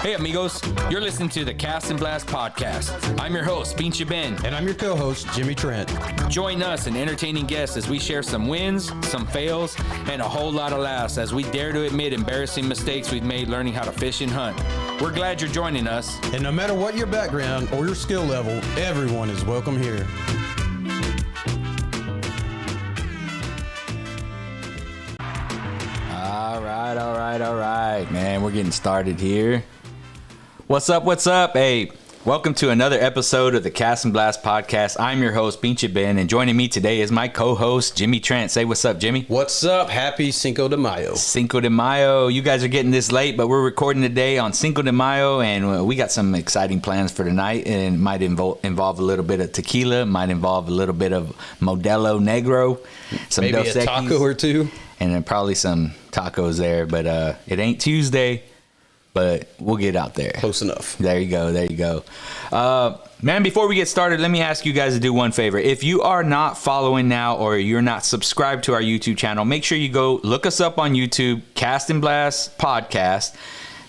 Hey amigos, you're listening to the Cast&Blast podcast. I'm your host, Pinche Ben. And I'm your co-host, Jimmy Trent. Join us and entertaining guests as we share some wins, some fails, and a whole lot of laughs as we dare to admit embarrassing mistakes we've made learning how to fish and hunt. We're glad you're joining us. And no matter what your background or your skill level, everyone is welcome here. All right, man. We're getting started here. What's up? Hey, welcome to another episode of the Cast&Blast podcast. I'm your host, Pinche Ben, and joining me today is my co-host, Jimmy Trent. Say what's up, Jimmy. What's up? Happy Cinco de Mayo. Cinco de Mayo. You guys are getting this late, but we're recording today on Cinco de Mayo, and we got some exciting plans for tonight, and it might involve a little bit of tequila, might involve a little bit of Modelo Negro, some maybe Dos a Equis, taco or two. And then probably some tacos there, but it ain't Tuesday, but we'll get out there. Close enough. There you go. Man, before we get started, let me ask you guys to do one favor. If you are not following now or you're not subscribed to our YouTube channel, make sure you go look us up on YouTube, Cast&Blast Podcast.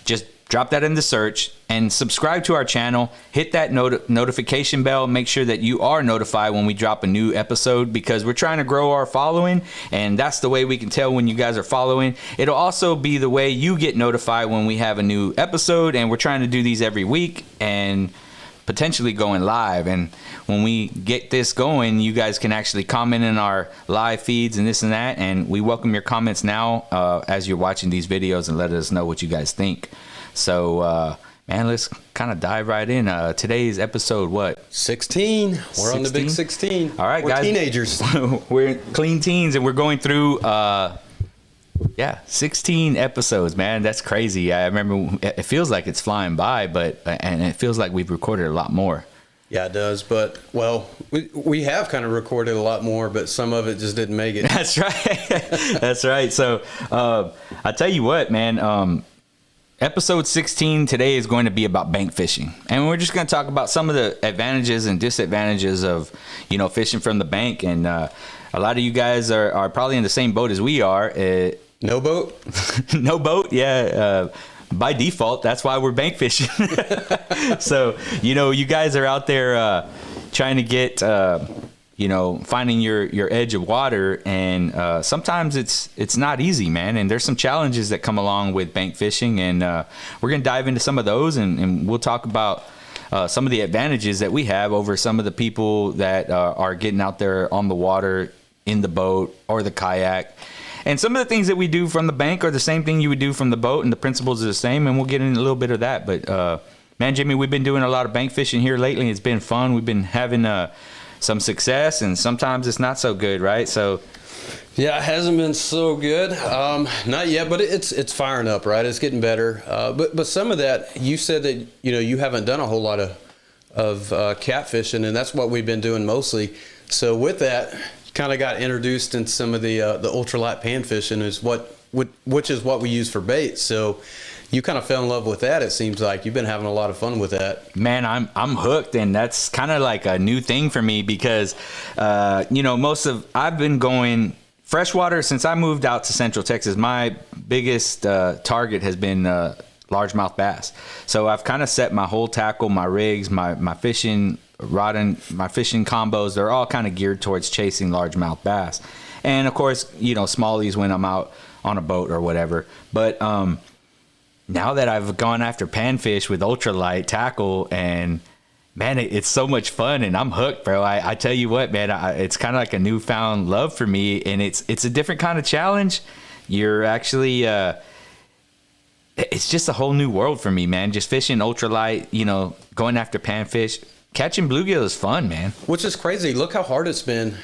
Just drop that in the search and subscribe to our channel. Hit that notification bell. Make sure that you are notified when we drop a new episode because we're trying to grow our following, and that's the way we can tell when you guys are following. It'll also be the way you get notified when we have a new episode, and we're trying to do these every week and potentially going live. And when we get this going, you guys can actually comment in our live feeds and this and that, and we welcome your comments now as you're watching these videos, and let us know what you guys think. So, man, let's kind of dive right in. Today's episode, what? 16. We're 16? On the big 16. All right, we're guys. Teenagers. We're clean teens, and we're going through, 16 episodes, man. That's crazy. I remember it feels like it's flying by, and it feels like we've recorded a lot more. Yeah, it does. But, well, we have kind of recorded a lot more, but some of it just didn't make it. That's right. That's right. So, I tell you what, man, episode 16 today is going to be about bank fishing, and we're just going to talk about some of the advantages and disadvantages of, fishing from the bank. And a lot of you guys are probably in the same boat as we are. No boat? No boat, yeah. By default, that's why we're bank fishing. So, you guys are out there trying to get finding your edge of water, and sometimes it's not easy, man. And there's some challenges that come along with bank fishing, and we're gonna dive into some of those, and we'll talk about some of the advantages that we have over some of the people that are getting out there on the water in the boat or the kayak. And some of the things that we do from the bank are the same thing you would do from the boat, and the principles are the same, and we'll get into a little bit of that. But man, Jimmy, we've been doing a lot of bank fishing here lately. It's been fun. We've been having some success, and sometimes it's not so good, right? So yeah, it hasn't been so good. Not yet, but it's firing up, right? It's getting better. But some of that, you said that you haven't done a whole lot of catfishing, and that's what we've been doing mostly. So with that, kind of got introduced in some of the ultralight pan fishing, which is what we use for bait. So you kind of fell in love with that. It seems like you've been having a lot of fun with that. Man, I'm hooked, and that's kind of like a new thing for me because I've been going freshwater since I moved out to Central Texas. My biggest target has been largemouth bass. So I've kind of set my whole tackle, my rigs, my fishing rod, and my fishing combos. They're all kind of geared towards chasing largemouth bass, and of course, smallies when I'm out on a boat or whatever. But now that I've gone after panfish with ultralight tackle, and man, it's so much fun, and I'm hooked, bro. I tell you what, man, it's kind of like a newfound love for me, and it's a different kind of challenge. You're actually it's just a whole new world for me, man. Just fishing ultralight, going after panfish. Catching bluegill is fun, man. Which is crazy. Look how hard it's been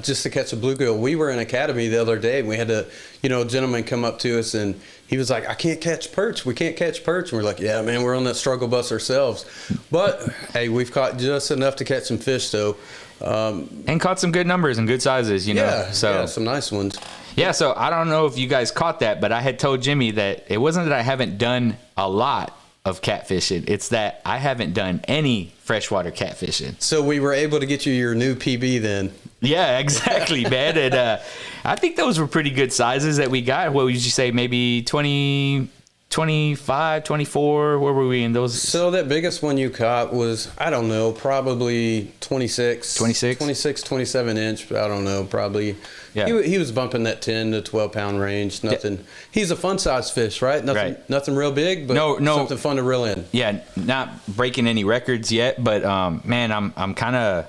just to catch a bluegill. We were in academy the other day, and we had a gentleman come up to us, and he was like, I can't catch perch. We can't catch perch. And we're like, yeah, man, we're on that struggle bus ourselves. But, hey, we've caught just enough to catch some fish, though. And caught some good numbers and good sizes, Yeah, some nice ones. Yeah, so I don't know if you guys caught that, but I had told Jimmy that it wasn't that I haven't done a lot of catfishing. It's that I haven't done any freshwater catfishing. So we were able to get you your new PB then. Yeah, exactly, man. And I think those were pretty good sizes that we got. What would you say, maybe 20 25, 24. Where were we in those? So that biggest one you caught was, I don't know, probably 26, 27 inch. I don't know, probably. Yeah. He was bumping that 10 to 12 pound range. Nothing. Yeah. He's a fun size fish, right? Nothing real big, but something fun to reel in. Yeah, not breaking any records yet, but man, I'm kind of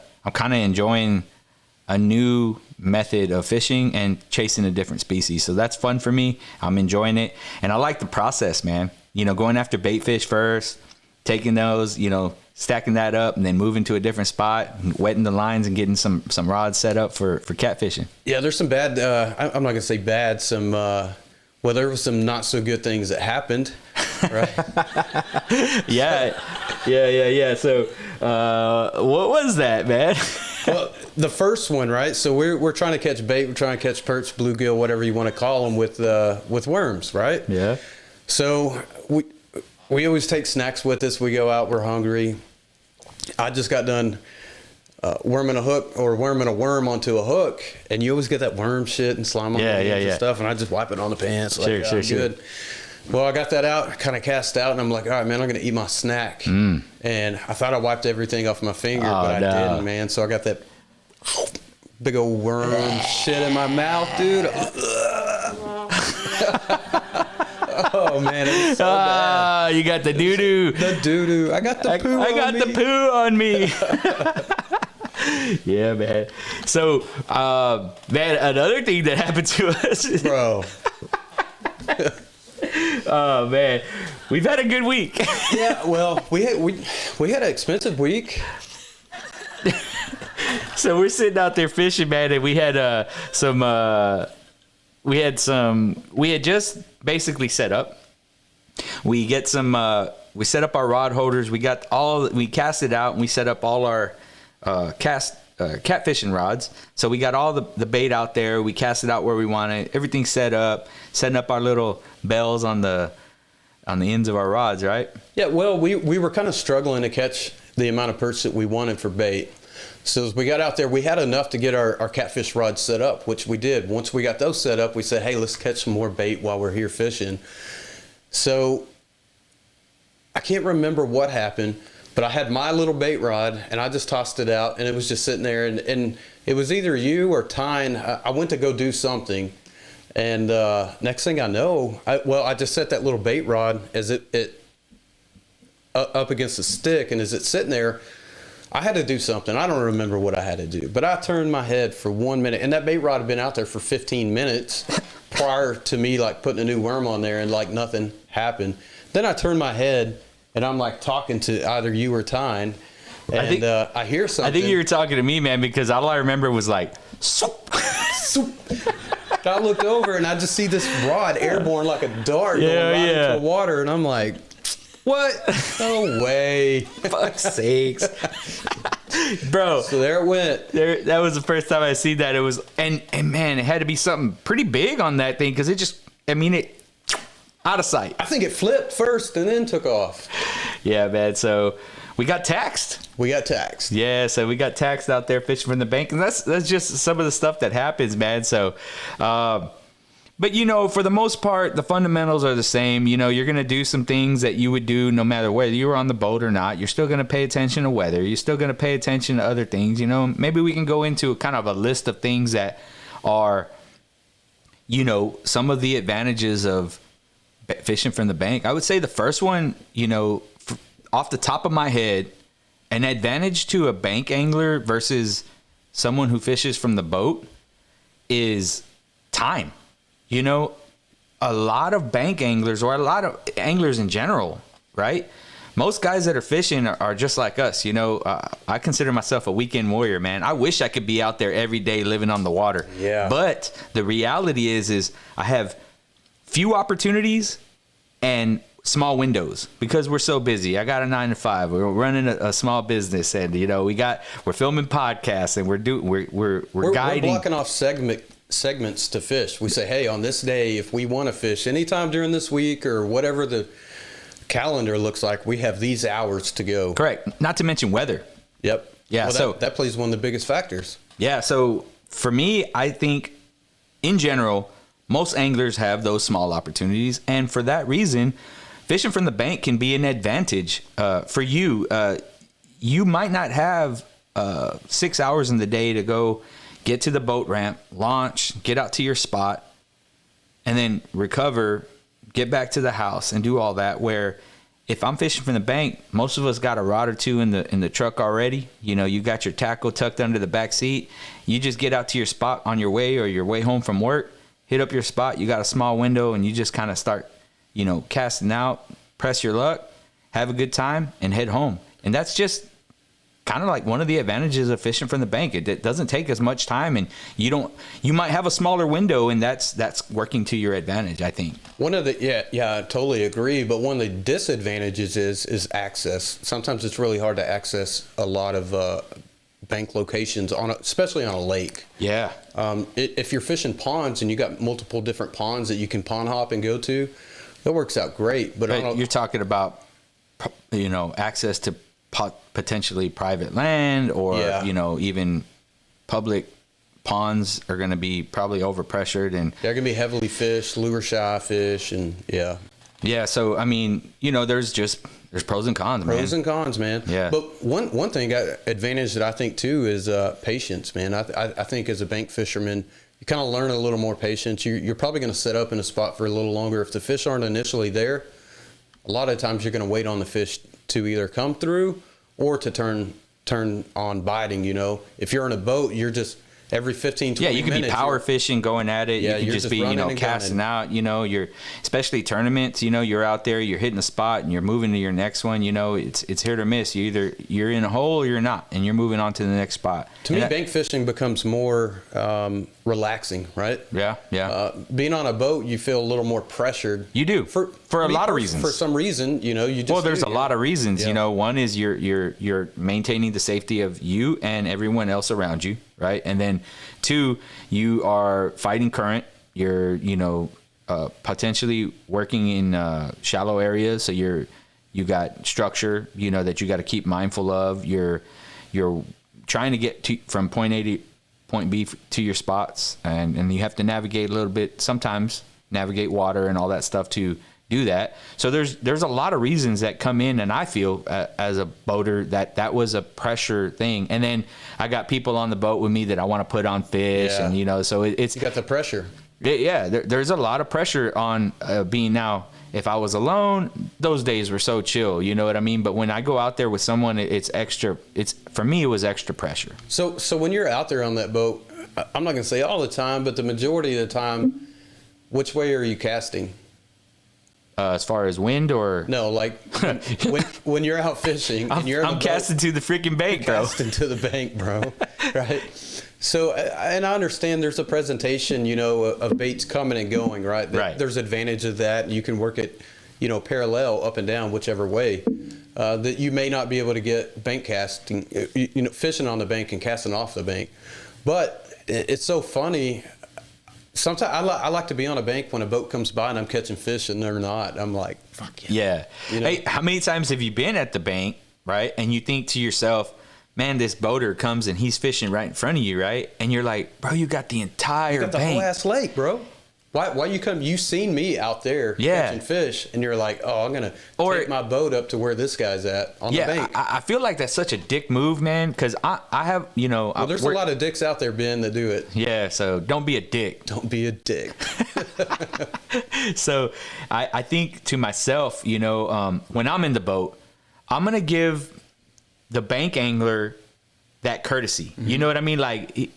enjoying a new method of fishing and chasing a different species. So that's fun for me. I'm enjoying it. And I like the process, man. You know, going after bait fish first, taking those, you know, stacking that up and then moving to a different spot, wetting the lines and getting some rods set up for catfishing. Yeah, there's some bad, I'm not going to say bad, well, there were some not so good things that happened, right? Yeah. So, what was that, man? Well, the first one, right? So we're trying to catch bait. We're trying to catch perch, bluegill, whatever you want to call them, with worms, right? Yeah. So we always take snacks with us. We go out. We're hungry. I just got done worming a hook or worming a worm onto a hook, and you always get that worm shit and slime on the hands and stuff. And I just wipe it on the pants. Like, sure. Good. Well, I got that out, kind of cast out, and I'm like, all right, man, I'm going to eat my snack. And I thought I wiped everything off my finger, but I didn't, man. So I got that big old worm shit in my mouth, dude. Oh, man, it was so bad. You got the doo-doo. The doo-doo. I got the poo I got the poo on me. Yeah, man. So, man, another thing that happened to us. Bro. Oh man, we've had a good week. Yeah, well, we had an expensive week. So we're sitting out there fishing, man, and we had just basically set up. We set up our rod holders. We cast it out and we set up all our catfishing rods. So we got all the bait out there. We cast it out where we want it. Everything's set up, setting up our little bells on the ends of our rods, right? Yeah, well, we were kind of struggling to catch the amount of perch that we wanted for bait. So as we got out there, we had enough to get our catfish rods set up, which we did. Once we got those set up, we said, hey, let's catch some more bait while we're here fishing. So I can't remember what happened, but I had my little bait rod, and I just tossed it out, and it was just sitting there. And it was either you or Tyne. I went to go do something, and next thing I know, I just set that little bait rod as it up against the stick, and as it's sitting there, I had to do something. I don't remember what I had to do, but I turned my head for 1 minute, and that bait rod had been out there for 15 minutes prior to me like putting a new worm on there, and like nothing happened. Then I turned my head, and I'm like talking to either you or Tyne, and I hear something. I think you were talking to me, man, because all I remember was like, soup, soup. I looked over, and I just see this rod airborne like a dart going right into the water, and I'm like, what? No way. Fuck's sakes. Bro. So there it went. That was the first time I seen that. It was, and man, it had to be something pretty big on that thing, because it out of sight. I think it flipped first and then took off. Yeah, man. So we got taxed. Yeah, so we got taxed out there fishing from the bank, and that's just some of the stuff that happens, man. So, but for the most part, the fundamentals are the same. You're going to do some things that you would do no matter whether you were on the boat or not. You're still going to pay attention to weather. You're still going to pay attention to other things. Maybe we can go into kind of a list of things that are, some of the advantages of fishing from the bank. I would say the first one, off the top of my head, an advantage to a bank angler versus someone who fishes from the boat is time. A lot of bank anglers, or a lot of anglers in general, right? Most guys that are fishing are just like us. I consider myself a weekend warrior, man. I wish I could be out there every day living on the water. Yeah. But the reality is I have few opportunities and small windows because we're so busy. I got a 9 to 5. We're running a small business, and we're filming podcasts, and we're guiding. We're blocking off segments to fish. We say, hey, on this day, if we want to fish anytime during this week or whatever the calendar looks like, we have these hours to go. Correct. Not to mention weather. Yep. Yeah. Well, so that plays one of the biggest factors. Yeah. So for me, I think in general, most anglers have those small opportunities. And for that reason, fishing from the bank can be an advantage for you. You might not have 6 hours in the day to go get to the boat ramp, launch, get out to your spot, and then recover, get back to the house and do all that. Where if I'm fishing from the bank, most of us got a rod or two in the truck already. You know, you got your tackle tucked under the back seat. You just get out to your spot on your way or your way home from work, hit up your spot. You got a small window and you just kind of start, you know, casting out, press your luck, have a good time, and head home. And that's just kind of like one of the advantages of fishing from the bank. It doesn't take as much time, and you might have a smaller window, and that's working to your advantage, I think. One of the I totally agree, but one of the disadvantages is access. Sometimes it's really hard to access a lot of bank locations especially on a lake. Yeah. If you're fishing ponds and you got multiple different ponds that you can pond hop and go to, that works out great. But you're talking about, you know, access to potentially private land, or you know, even public ponds are going to be probably overpressured, and they're going to be heavily fished, lure shy fish, and so I mean, you know, there's pros and cons, man. Yeah. But one thing advantage that I think too is patience, man. I think as a bank fisherman, you kind of learn a little more patience. You're probably going to set up in a spot for a little longer. If the fish aren't initially there, a lot of times you're going to wait on the fish to either come through or to turn on biting. You know, if you're in a boat, you're just every 15, 20 minutes. Yeah, you can be power fishing, going at it. Yeah, you can just be, you know, casting out, you know, especially tournaments, you know, you're out there, you're hitting a spot and you're moving to your next one, you know, it's hit or miss. You're in a hole or you're not, and you're moving on to the next spot. To me, bank fishing becomes more relaxing, right? Yeah. Being on a boat, you feel a little more pressured. You do, for a lot of reasons. For some reason, you know, you just there's a lot of reasons. You know, one is you're maintaining the safety of you and everyone else around you, right? And then two, you are fighting current. You're, you know, potentially working in shallow areas, so you got structure, you know, that you got to keep mindful of. You're trying to get from point A to point B to your spots, and you have to navigate a little bit, sometimes navigate water and all that stuff to do that. So there's a lot of reasons that come in, and I feel as a boater that was a pressure thing. And then I got people on the boat with me that I want to put on fish, and you know, so it's you got the pressure. There's a lot of pressure on being. Now, if I was alone, those days were so chill, you know what I mean? But when I go out there with someone, it's extra. For me, it was extra pressure. So when you're out there on that boat, I'm not going to say all the time, but the majority of the time, which way are you casting? As far as wind, or no, like when you're out fishing, and I'm casting to the freaking bank, bro. Casting to the bank, bro. Right. So, and I understand there's a presentation, you know, of baits coming and going, right? Right. There's advantage of that. You can work it, you know, parallel up and down, whichever way. That you may not be able to get bank casting, you know, fishing on the bank and casting off the bank. But it's so funny. Sometimes I like to be on a bank when a boat comes by and I'm catching fish and they're not. I'm like, fuck yeah. Yeah. You know? Hey, how many times have you been at the bank, right? And you think to yourself, man, this boater comes and he's fishing right in front of you, right? And you're like, bro, you got the entire bank. You got the whole ass lake, bro. Why you come? You seen me out there catching fish, and you're like, oh, I'm gonna take my boat up to where this guy's at on the bank. I feel like that's such a dick move, man. Because I have, you know, well, there's a lot of dicks out there, Ben, that do it. Yeah, so don't be a dick. Don't be a dick. So I think to myself, you know, when I'm in the boat, I'm gonna give the bank angler that courtesy. Mm-hmm. You know what I mean? Like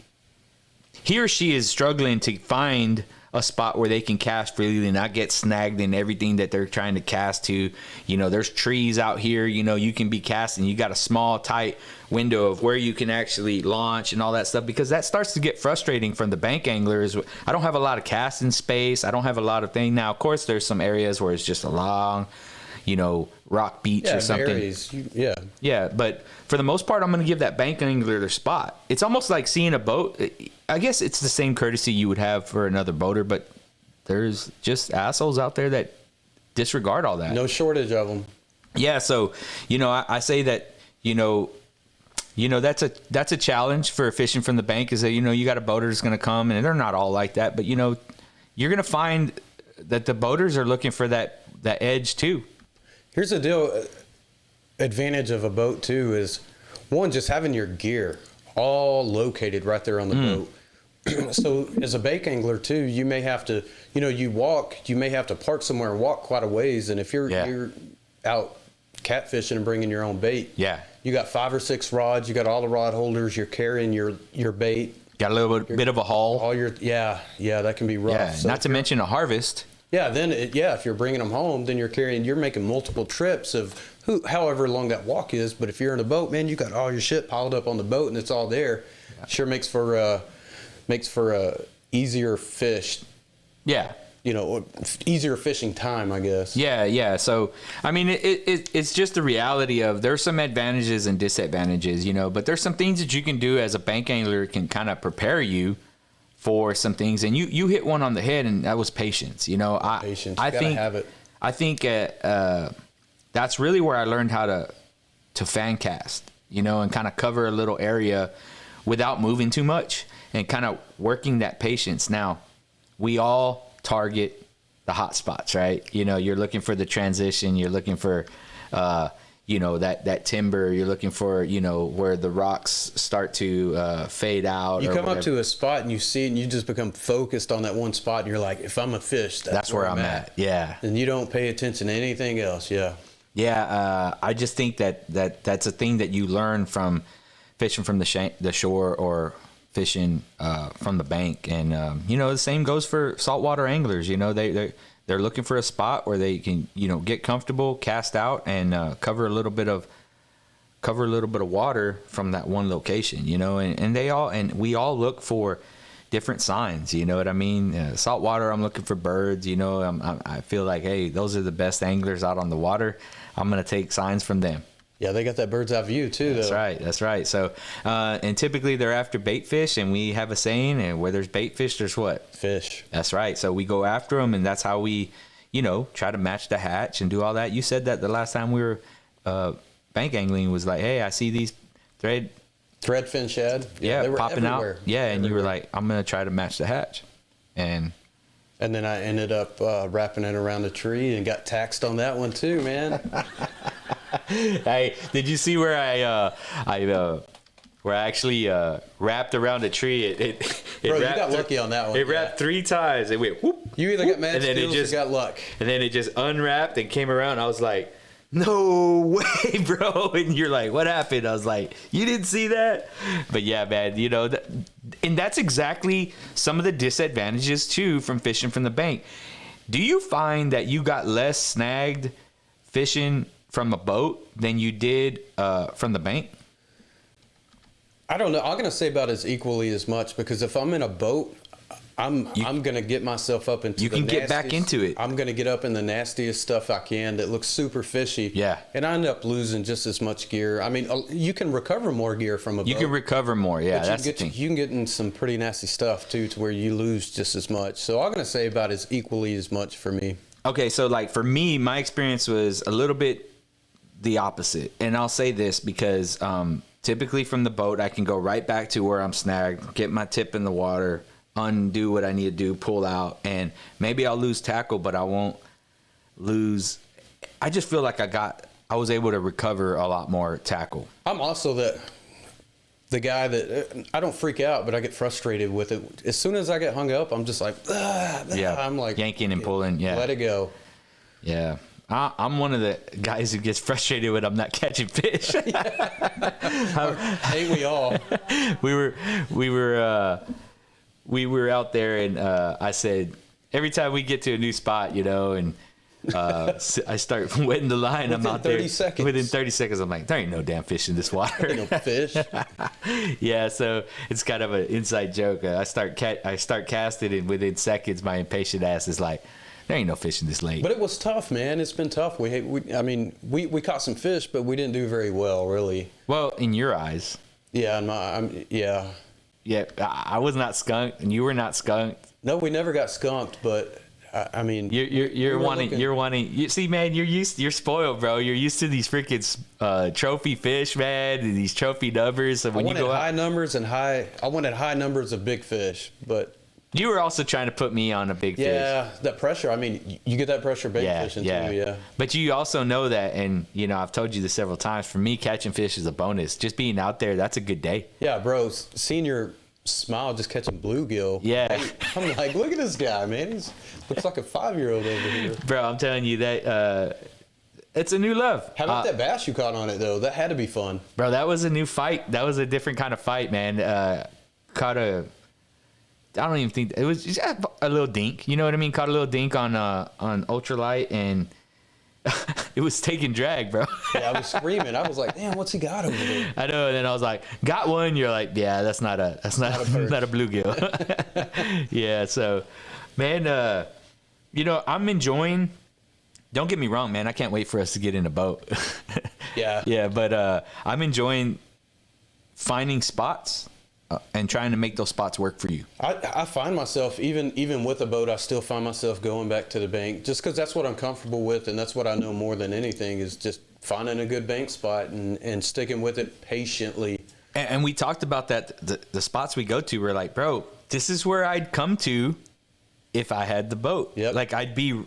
he or she is struggling to find a spot where they can cast freely and not get snagged in everything that they're trying to cast to. You know, there's trees out here, you know, you can be casting. You got a small, tight window of where you can actually launch and all that stuff, because that starts to get frustrating from the bank anglers. I don't have a lot of casting space. I don't have a lot of things. Now, of course, there's some areas where it's just a long, you know, rock beach or something. Yeah, but for the most part, I'm going to give that bank angler their spot. It's almost like seeing a boat. I guess it's the same courtesy you would have for another boater, but there's just assholes out there that disregard all that. No shortage of them. Yeah, so, you know, I say that, you know, that's a challenge for fishing from the bank, is that, you know, you got a boater that's going to come, and they're not all like that, but, you know, you're going to find that the boaters are looking for that edge too. Here's the deal. Advantage of a boat too is, one, just having your gear all located right there on the boat. So as a bait angler too, you may have to, you may have to park somewhere and walk quite a ways. And if you're out catfishing and bringing your own bait, you got 5 or 6 rods, you got all the rod holders, you're carrying your bait. Got a little bit of a haul. That can be rough. Yeah, so not to mention a harvest. Yeah, then if you're bringing them home, then you're making multiple trips of however long that walk is. But if you're in a boat, man, you got all your shit piled up on the boat and it's all there. Yeah. Sure makes for a easier fish. Yeah. Easier fishing time, I guess. Yeah. So, I mean, it's just the reality of there's some advantages and disadvantages, but there's some things that you can do as a bank angler can kind of prepare you for some things. And you hit one on the head, and that was patience. Patience. You gotta have it. I think that's really where I learned how to fan cast, and kind of cover a little area without moving too much and kind of working that patience. Now, we all target the hot spots, right? You're looking for the transition, you're looking for that timber, you're looking for where the rocks start to fade out. You come up to a spot and you see it and you just become focused on that one spot and you're like, if I'm a fish, that's where I'm at. Yeah. And you don't pay attention to anything else. I just think that's a thing that you learn from fishing from the shore or fishing from the bank. And the same goes for saltwater anglers. They're looking for a spot where they can get comfortable, cast out, and cover a little bit of water from that one location. And we all look for different signs. You know what I mean? Saltwater, I'm looking for birds. I feel like, hey, those are the best anglers out on the water. I'm gonna take signs from them. Yeah, they got that bird's eye view too. That's right. So, and typically they're after bait fish, and we have a saying, and where there's bait fish, there's what? Fish. That's right. So we go after them, and that's how we, try to match the hatch and do all that. You said that the last time we were bank angling was like, hey, I see these threadfin shad. Yeah, they were popping everywhere. Out. Yeah, and you were like, I'm gonna try to match the hatch, and then I ended up wrapping it around a tree and got taxed on that one too, man. Hey, did you see where I actually wrapped around a tree? Bro, you got lucky on that one. It wrapped 3 times. It went whoop. You either got mad skills or got luck. And then it just unwrapped and came around. I was like, no way, bro. And you're like, what happened? I was like, you didn't see that? But yeah, man, and that's exactly some of the disadvantages too from fishing from the bank. Do you find that you got less snagged fishing from a boat than you did from the bank? I don't know. I'm going to say about as equally as much, because if I'm in a boat, I'm going to get myself up into get back into it. I'm going to get up in the nastiest stuff I can that looks super fishy. Yeah. And I end up losing just as much gear. I mean, you can recover more gear from a boat. You can recover more. Yeah, that's the thing. You can get in some pretty nasty stuff too, to where you lose just as much. So I'm going to say about as equally as much for me. Okay. So like for me, my experience was a little bit the opposite. And I'll say this because typically from the boat, I can go right back to where I'm snagged, get my tip in the water, undo what I need to do, pull out, and maybe I'll lose tackle, but I won't lose. I just feel like I was able to recover a lot more tackle. I'm also the guy that I don't freak out, but I get frustrated with it. As soon as I get hung up, I'm just like, I'm like yanking and pulling. Yeah, let it go. Yeah. I'm one of the guys who gets frustrated when I'm not catching fish. Hey, we all. We were out there, and I said, every time we get to a new spot, and I start wetting the line. Within I'm out there. 30 seconds. Within 30 seconds, I'm like, there ain't no damn fish in this water. Ain't no fish. Yeah, so it's kind of an inside joke. I start casting, and within seconds, my impatient ass is like, there ain't no fish in this lake. But it was tough, man. It's been tough. We caught some fish, but we didn't do very well, really. Well, in your eyes. Yeah, Yeah, I was not skunked, and you were not skunked. No, we never got skunked, but I mean, you're wanting. You see, man, you're spoiled, bro. You're used to these freaking trophy fish, man, and these trophy numbers. So when you go out, I wanted high numbers of big fish, but You were also trying to put me on a big fish. Yeah, that pressure. I mean, you get that pressure bait fishing too. Yeah. But you also know that, and I've told you this several times. For me, catching fish is a bonus. Just being out there, that's a good day. Yeah, bro. Seeing your smile just catching bluegill. Yeah. I'm like, look at this guy, man. He looks like a 5-year-old over here. Bro, I'm telling you that it's a new love. How about that bass you caught on it though? That had to be fun. Bro, that was a new fight. That was a different kind of fight, man. Caught a. I don't even think it was just a little dink. You know what I mean? Caught a little dink on ultralight, and it was taking drag, bro. Yeah, I was screaming. I was like, "Damn, what's he got over there?" I know. And then I was like, "Got one." You're like, "Yeah, that's not a bluegill." Yeah. So, man, I'm enjoying. Don't get me wrong, man. I can't wait for us to get in a boat. Yeah. Yeah, but I'm enjoying finding spots. And trying to make those spots work for you. I find myself, even with a boat, I still find myself going back to the bank just because that's what I'm comfortable with, and that's what I know more than anything is just finding a good bank spot and sticking with it patiently. And we talked about that, the spots we go to, we're like, bro, this is where I'd come to if I had the boat. Yep. Like, I'd be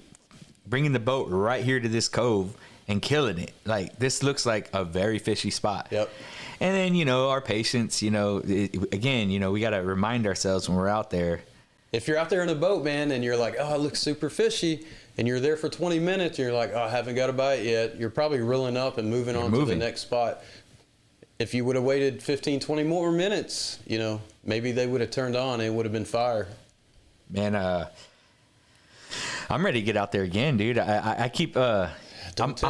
bringing the boat right here to this cove and killing it. Like, this looks like a very fishy spot. Yep. And then, our patience, again, we got to remind ourselves when we're out there. If you're out there in a boat, man, and you're like, oh, it looks super fishy, and you're there for 20 minutes, and you're like, oh, I haven't got a bite yet, you're probably reeling up and moving on to the next spot. If you would have waited 15, 20 more minutes, maybe they would have turned on and it would have been fire. Man, I'm ready to get out there again, dude. I keep, I'm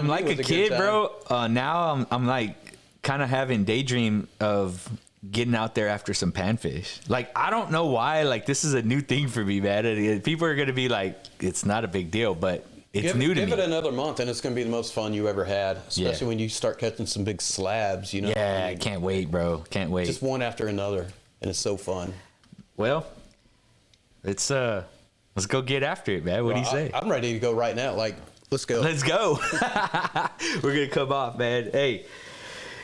like a kid, bro. Now I'm like, kind of having daydream of getting out there after some panfish. Like, I don't know why, like, this is a new thing for me, man. People are going to be like, it's not a big deal, but it's new to me. Give it another month and it's going to be the most fun you ever had, especially when you start catching some big slabs, Yeah, I can't wait, bro. Can't wait. Just one after another, and it's so fun. Well, let's go get after it, man. What do you say? I'm ready to go right now. Like, let's go. Let's go. We're going to come off, man. Hey,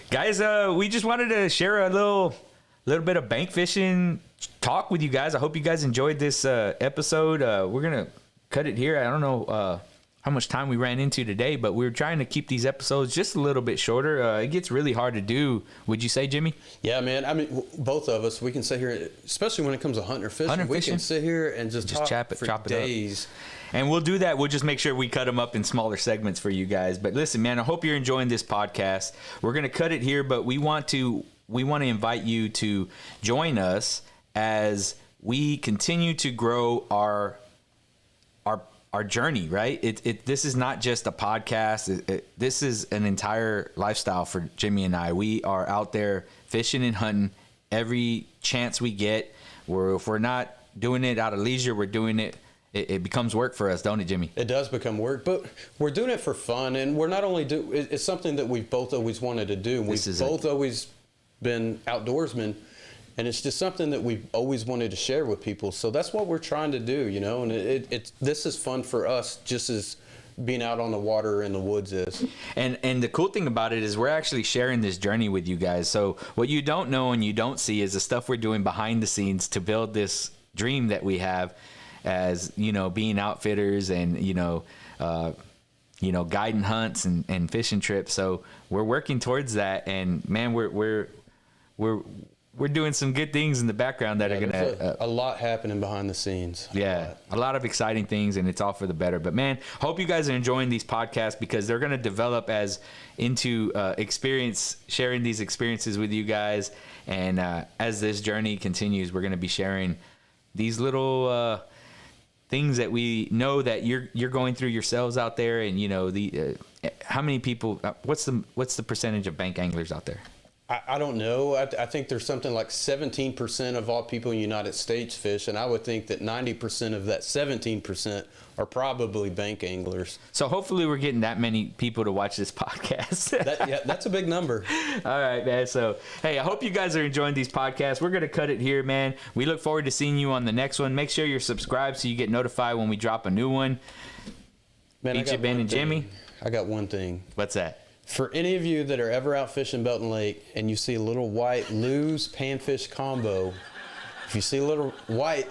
guys, we just wanted to share a little bit of bank fishing talk with you guys. I hope you guys enjoyed this episode. We're going to cut it here. I don't know how much time we ran into today, but we're trying to keep these episodes just a little bit shorter. It gets really hard to do. Would you say, Jimmy? Yeah, man. I mean, both of us, we can sit here, especially when it comes to hunting or fishing. We can sit here and just chop it days. And we'll do that. We'll just make sure we cut them up in smaller segments for you guys. But listen, man, I hope you're enjoying this podcast. We're going to cut it here, but we want to invite you to join us as we continue to grow our journey, right? This is not just a podcast. This is an entire lifestyle for Jimmy and I. We are out there fishing and hunting every chance we get. If we're not doing it out of leisure, we're doing it. It becomes work for us, don't it, Jimmy? It does become work, but we're doing it for fun, and we're not only it's something that we've both always wanted to do. We've both always been outdoorsmen, and it's just something that we've always wanted to share with people. So that's what we're trying to do, and this is fun for us just as being out on the water in the woods is. And the cool thing about it is we're actually sharing this journey with you guys. So what you don't know and you don't see is the stuff we're doing behind the scenes to build this dream that we have as, being outfitters and, guiding hunts and fishing trips. So we're working towards that, and man, we're doing some good things in the background that are going to a lot happening behind the scenes. A lot of exciting things, and it's all for the better. But man, hope you guys are enjoying these podcasts because they're going to develop into sharing these experiences with you guys. And as this journey continues, we're going to be sharing these little things that we know that you're going through yourselves out there. And how many people? What's the percentage of bank anglers out there? I don't know. I think there's something like 17% of all people in the United States fish, and I would think that 90% of that 17% are probably bank anglers. So hopefully we're getting that many people to watch this podcast. That's a big number. All right, man. So, hey, I hope you guys are enjoying these podcasts. We're going to cut it here, man. We look forward to seeing you on the next one. Make sure you're subscribed so you get notified when we drop a new one. Man, Pinche, Ben, and Jimmy. I got one thing. What's that? For any of you that are ever out fishing Belton Lake and you see a little white lose panfish combo, if you see a little white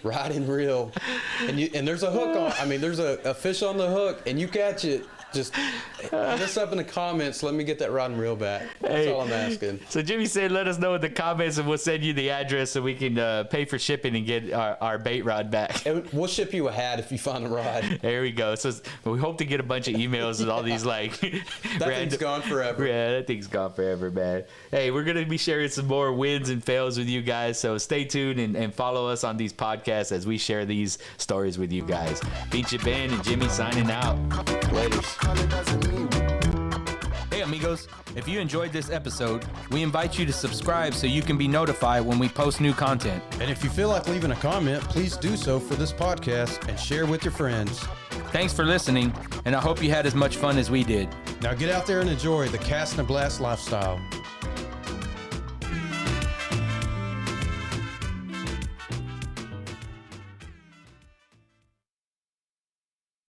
rod and reel, and there's a hook on. I mean, there's a fish on the hook, and you catch it. Just hit us up in the comments. Let me get that rod and reel back. That's all I'm asking. So Jimmy said, let us know in the comments, and we'll send you the address so we can pay for shipping and get our bait rod back. And we'll ship you a hat if you find a rod. There we go. So we hope to get a bunch of emails and all these like. That thing's gone forever. Yeah, that thing's gone forever, man. Hey, we're gonna be sharing some more wins and fails with you guys. So stay tuned and follow us on these podcasts as we share these stories with you guys. Pinche Ben and Jimmy signing out. Laters. Hey amigos, if you enjoyed this episode, we invite you to subscribe so you can be notified when we post new content. And if you feel like leaving a comment, please do so for this podcast and share with your friends. Thanks for listening, and I hope you had as much fun as we did. Now get out there and enjoy the Cast and Blast lifestyle.